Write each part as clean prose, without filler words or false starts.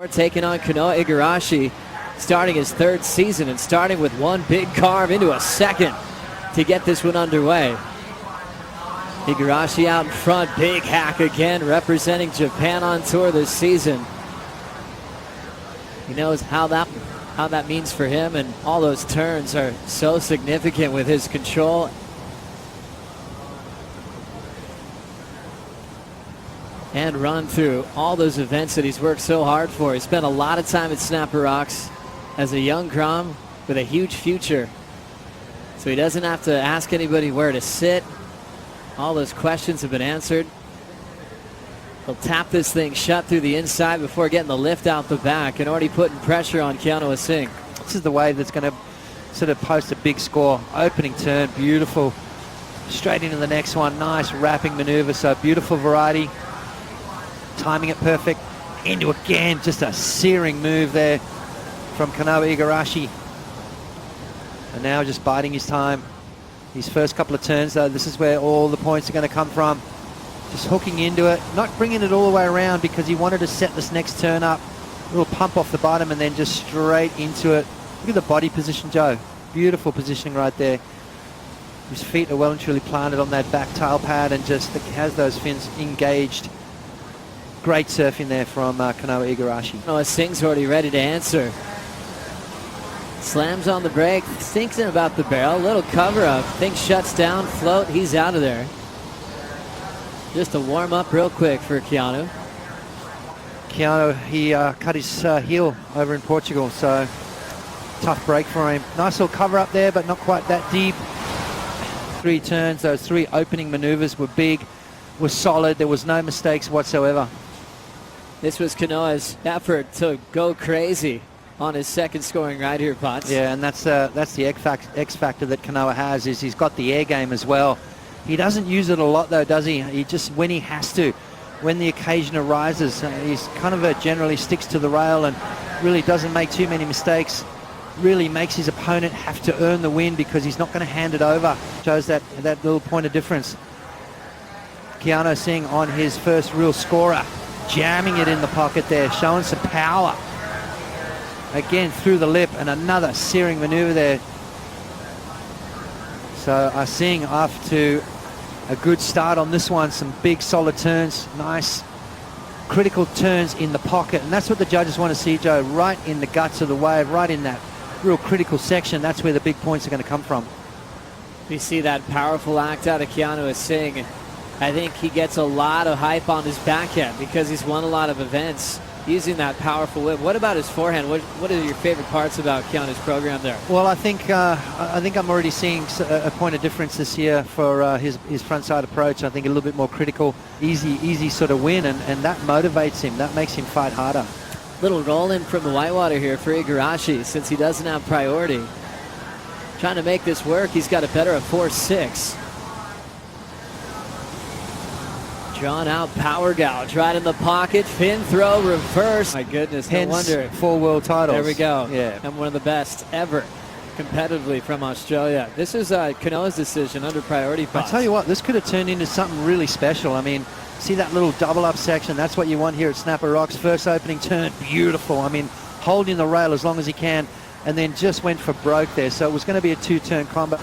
We're taking on Kanoa Igarashi, starting his third season and starting with one big carve into a second to get this one underway. Igarashi out in front, big hack again, representing Japan on tour this season. He knows how that means for him, and all those turns are so significant with his control. And run through all those events that he's worked so hard for. He spent a lot of time at Snapper Rocks as a young Grom with a huge future. So he doesn't have to ask anybody where to sit. All those questions have been answered. He'll tap this thing shut through the inside before getting the lift out the back and already putting pressure on Keanu Asing. This is the wave that's going to sort of post a big score. Opening turn, beautiful. Straight into the next one. Nice wrapping maneuver, so beautiful variety. Timing it perfect. Into again, just a searing move there from Kanoa Igarashi. And now just biding his time. These first couple of turns, though, this is where all the points are going to come from. Just hooking into it, not bringing it all the way around because he wanted to set this next turn up. A little pump off the bottom and then just straight into it. Look at the body position, Joe. Beautiful positioning right there. His feet are well and truly planted on that back tail pad and just has those fins engaged. Great surfing there from Kanoa Igarashi. Asing's already ready to answer. Slams on the brake, thinking about the barrel, little cover up, thing shuts down, float, he's out of there. Just a warm up real quick for Keanu. Keanu, he cut his heel over in Portugal, so tough break for him. Nice little cover up there, but not quite that deep. 3 turns, those 3 opening maneuvers were big, were solid, there was no mistakes whatsoever. This was Kanoa's effort to go crazy on his second scoring ride here, Potts. Yeah, and that's the X factor that Kanoa has, is he's got the air game as well. He doesn't use it a lot though, does he? He just, when he has to, when the occasion arises, he's kind of generally sticks to the rail and really doesn't make too many mistakes. Really makes his opponent have to earn the win because he's not going to hand it over. Shows that little point of difference. Keanu Asing on his first real scorer, jamming it in the pocket there, showing some power. Again through the lip and another searing maneuver there. So Asing off to a good start on this one. Some big solid turns, nice critical turns in the pocket, and that's what the judges want to see, Joe, right in the guts of the wave, right in that real critical section. That's where the big points are going to come from. We see that powerful act out of Keanu Asing. I think he gets a lot of hype on his backhand because he's won a lot of events using that powerful whip. What about his forehand? What are your favorite parts about Keanu's program there? Well, I think I'm already seeing a point of difference this year for his frontside approach. I think a little bit more critical, easy sort of win, and that motivates him. That makes him fight harder. Little roll in from the whitewater here for Igarashi since he doesn't have priority. Trying to make this work. He's got a better of 4-6. Drawn out power gouge right in the pocket, fin throw, reverse. My goodness, hence, no wonder. 4 world titles. There we go. Yeah. And one of the best ever competitively from Australia. This is Kanoa's decision under priority. I tell you what, this could have turned into something really special. I mean, see that little double up section? That's what you want here at Snapper Rocks. First opening turn, beautiful. I mean, holding the rail as long as he can, and then just went for broke there. So it was going to be a 2-turn combo.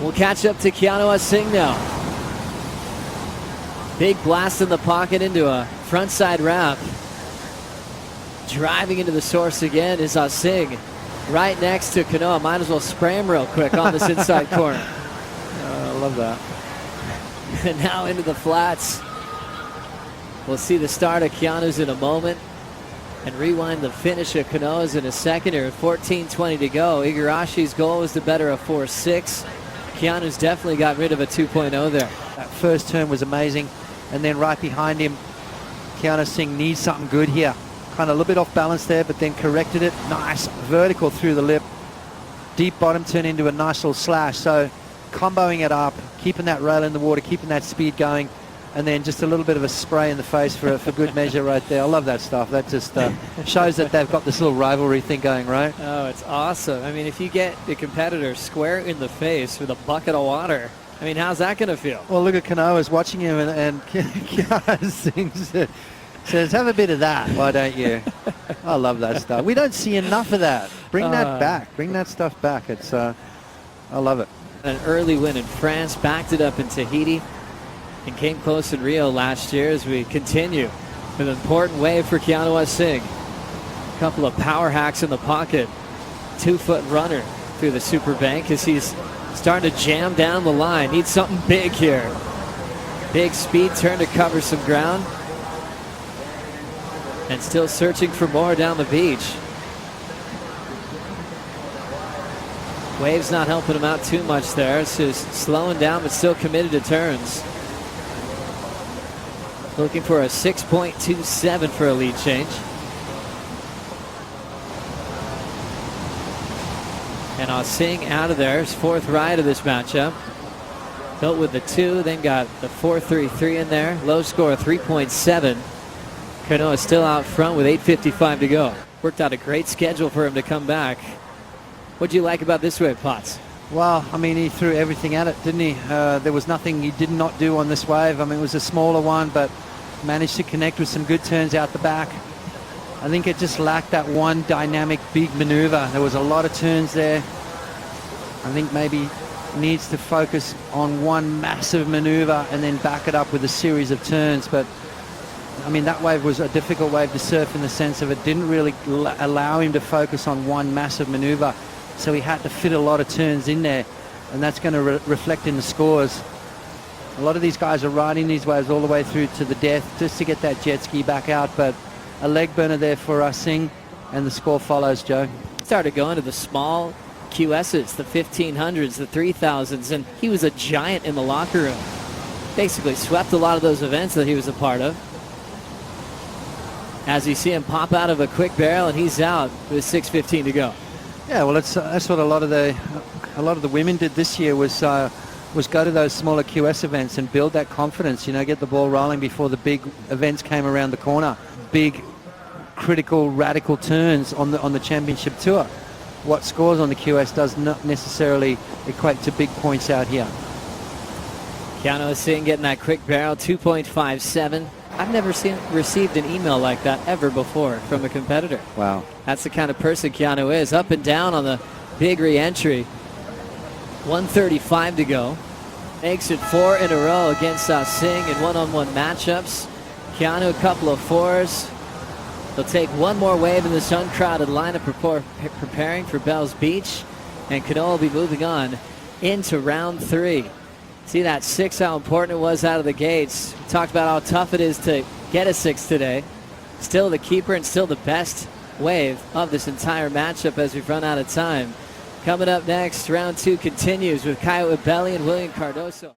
We'll catch up to Keanu Asing now. Big blast in the pocket into a frontside wrap. Driving into the source again is Asing. Right next to Kanoa. Might as well spray him real quick on this inside corner. I love that. And now into the flats. We'll see the start of Keanu's in a moment. And rewind the finish of Kanoa's in a second here. 14:20 to go. Igarashi's goal was to better a 4-6. Keanu's definitely got rid of a 2.0 there. That first turn was amazing. And then right behind him, Keanu Asing needs something good here. Kind of a little bit off balance there, but then corrected it. Nice vertical through the lip. Deep bottom turn into a nice little slash. So comboing it up, keeping that rail in the water, keeping that speed going, and then just a little bit of a spray in the face for good measure right there. I love that stuff. That just shows that they've got this little rivalry thing going, right? Oh, it's awesome. I mean, if you get the competitor square in the face with a bucket of water, I mean, how's that going to feel? Well, look at Kanoa's watching him, and Keanu Asing's Says, have a bit of that, why don't you? I love that stuff. We don't see enough of that. Bring that back. Bring that stuff back. It's, I love it. An early win in France, backed it up in Tahiti, and came close in Rio last year as we continue with an important wave for Keanu Asing. A couple of power hacks in the pocket. 2-foot runner through the super bank as he's starting to jam down the line. Needs something big here. Big speed turn to cover some ground. And still searching for more down the beach. Wave's not helping him out too much there. So he's slowing down but still committed to turns. Looking for a 6.27 for a lead change. And Asing out of there. His fourth ride of this matchup. Built with the 2, then got the 4.33 in there. Low score 3.7. Kanoa still out front with 8:55 to go. Worked out a great schedule for him to come back. What do you like about this wave, Potts? Well, I mean, he threw everything at it, didn't he? There was nothing he did not do on this wave. I mean, it was a smaller one, but managed to connect with some good turns out the back. I think it just lacked that one dynamic big maneuver. There was a lot of turns there. I think maybe needs to focus on one massive maneuver and then back it up with a series of turns. But I mean, that wave was a difficult wave to surf in the sense of it didn't really allow him to focus on one massive maneuver. So he had to fit a lot of turns in there, and that's going to reflect in the scores. A lot of these guys are riding these waves all the way through to the death just to get that jet ski back out, but a leg burner there for Asing, and the score follows, Joe. Started going to the small QSs, the 1500s, the 3000s, and he was a giant in the locker room. Basically swept a lot of those events that he was a part of. As you see him pop out of a quick barrel, and he's out with 6:15 to go. Yeah, well, that's what a lot of the women did this year was go to those smaller QS events and build that confidence. You know, get the ball rolling before the big events came around the corner. Big, critical, radical turns on the championship tour. What scores on the QS does not necessarily equate to big points out here. Keanu Asing getting that quick barrel, 2.57. I've never received an email like that ever before from a competitor. Wow. That's the kind of person Keanu is. Up and down on the big re-entry. 1:35 to go. Makes it 4 in a row against Asing in one-on-one matchups. Keanu, a couple of 4s. They'll take one more wave in this uncrowded lineup preparing for Bells Beach. And Kanoa will be moving on into round 3. See that 6, how important it was out of the gates. We talked about how tough it is to get a 6 today. Still the keeper and still the best wave of this entire matchup as we've run out of time. Coming up next, round 2 continues with Coyote Belly and William Cardoso.